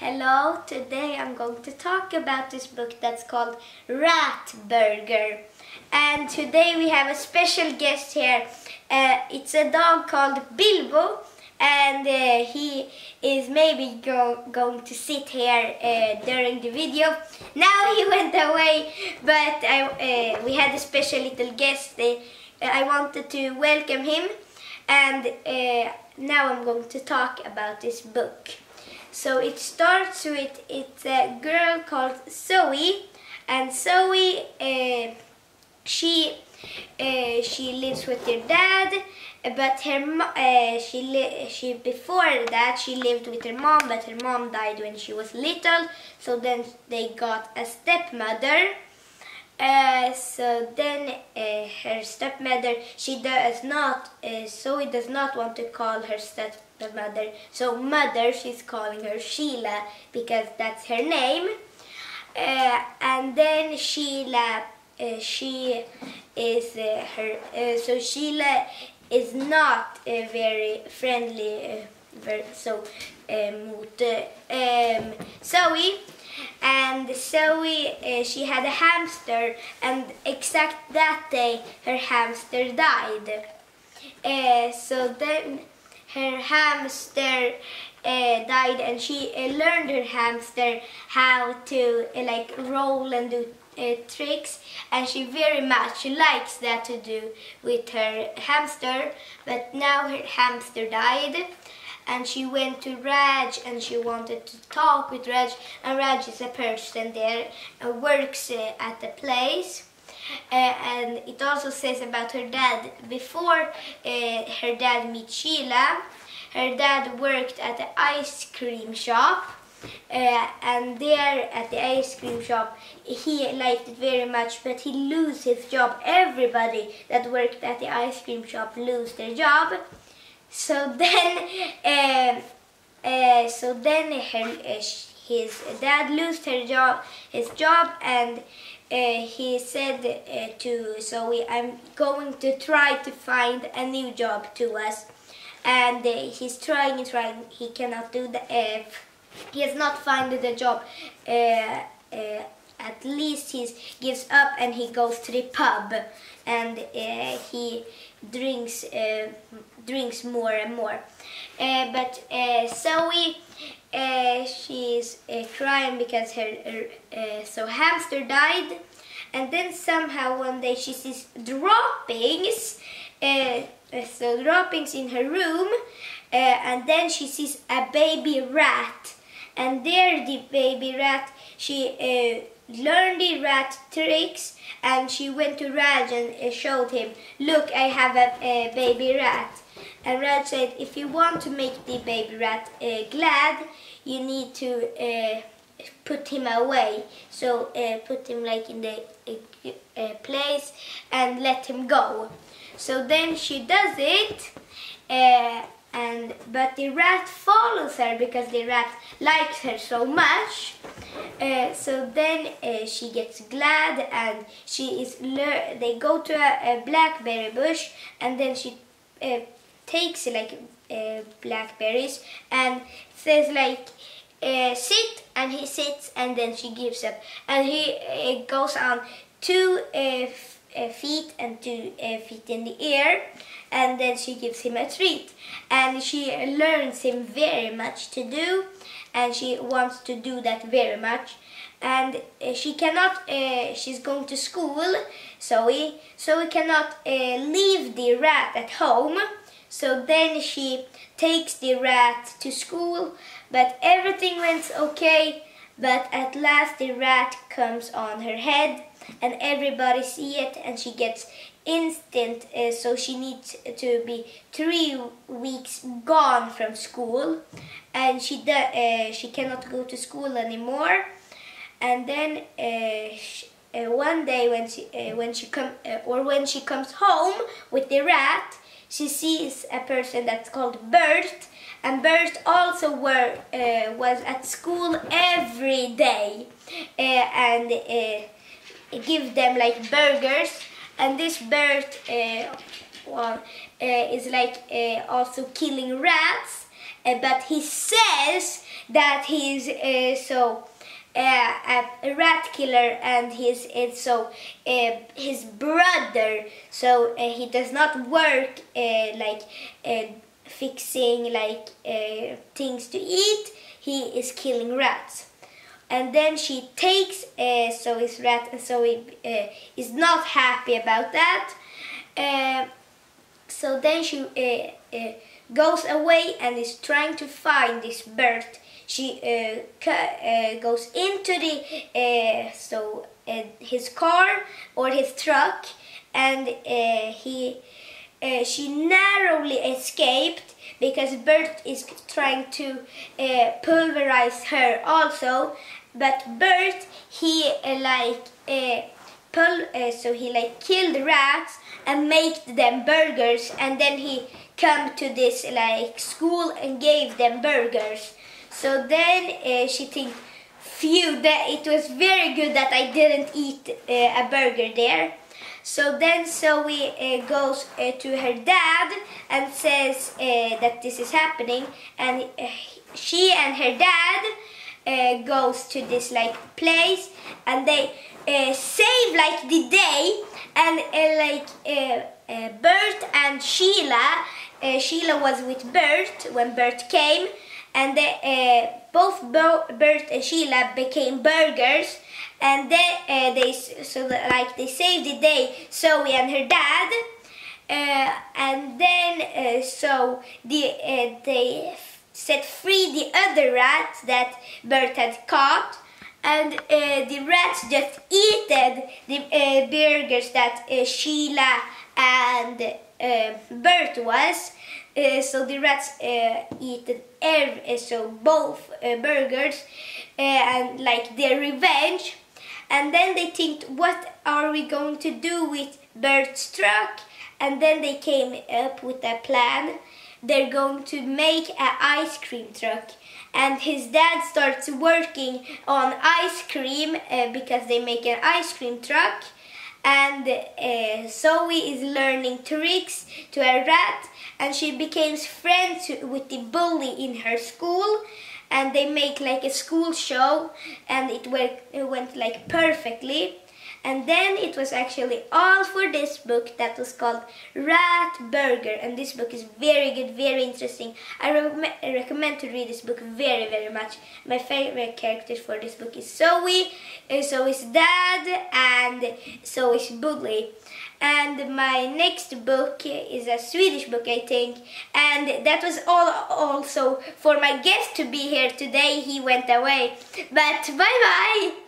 Hello, today I'm going to talk about this book that's called Ratburger. And today we have a special guest here. It's a dog called Bilbo, and he is maybe going to sit here during the video. Now he went away, but we had a special little guest. I wanted to welcome him, and now I'm going to talk about this book. So it starts with, it's a girl called Zoe, and Zoe, she lives with her dad, but before that she lived with her mom, but her mom died when she was little, so then they got a stepmother. So then her stepmother, Zoe does not want to call her stepmother, so mother, she's calling her Sheila because that's her name. And then Sheila, Sheila is not very friendly, mot Zoe. And Zoe, she had a hamster, and exact that day her hamster died. So then her hamster died, and she learned her hamster how to like roll and do tricks, and she very much likes that to do with her hamster. But now her hamster died, and she went to Raj, and she wanted to talk with Raj, and Raj is a person there and works at the place. And it also says about her dad, before her dad met Sheila, her dad worked at the ice cream shop, and there at the ice cream shop he liked it very much, but he lost his job. Everybody that worked at the ice cream shop lost their job. So then, his dad lost his job, and he said to Zoe, "I'm going to try to find a new job to us." And he's trying. He cannot do that. He has not found the job. At least he gives up, and he goes to the pub, and he drinks more and more. But Zoe, she's crying because her hamster died, and then somehow one day she sees droppings, droppings in her room, and then she sees a baby rat, and there the baby rat, she learned the rat tricks, and she went to Raj and showed him, "Look, I have a baby rat." And Raj said, "If you want to make the baby rat glad, you need to put him away. So put him like in the place and let him go." So then she does it, but the rat follows her because the rat likes her so much. So then she gets glad, and they go to a blackberry bush, and then she takes like blackberries and says like, "Sit," and he sits, and then she gives up, and he goes on 2 feet and 2 feet in the air, and then she gives him a treat, and she learns him very much to do, and she wants to do that very much. And she cannot, she's going to school, so we cannot leave the rat at home. So then she takes the rat to school, but everything went okay. But at last the rat comes on her head, and everybody see it, and she gets instant, so she needs to be 3 weeks gone from school, and she cannot go to school anymore. And then one day when she comes home with the rat, she sees a person that's called Burt, and Burt also was at school every day, and give them like burgers. And this Burt is like also killing rats, but he says that he's a rat killer, and his brother. So he does not work fixing things to eat. He is killing rats. And then she takes his rat, and so he is not happy about that. So then she goes away and is trying to find this Burt. She goes into his car or his truck, and she narrowly escaped because Burt is trying to pulverize her also. But Burt, he killed rats and made them burgers, and then he come to this school and gave them burgers. So then she thinks, phew, that it was very good that I didn't eat a burger there. So then Zoe goes to her dad and says that this is happening, and she and her dad goes to this place, and they save the day, and Burt and Sheila. Sheila was with Burt when Burt came, and both Burt and Sheila became burgers, and they saved the day, Zoe and her dad, and then they set free the other rats that Burt had caught, and the rats just eaten the burgers that Sheila and Burt was. So the rats eaten both burgers and their revenge. And then they think, what are we going to do with Burt's truck? And then they came up with a plan. They're going to make an ice cream truck. And his dad starts working on ice cream because they make an ice cream truck. And Zoe is learning tricks to a rat, and she becomes friends with the bully in her school, and they make a school show, and it went perfectly. And then it was actually all for this book that was called Ratburger, and this book is very good, very interesting. I recommend to read this book very, very much. My favorite characters for this book is Zoe, Zoe's dad, and Zoe's bully. And my next book is a Swedish book, I think. And that was all also for my guest to be here today. He went away. But bye-bye!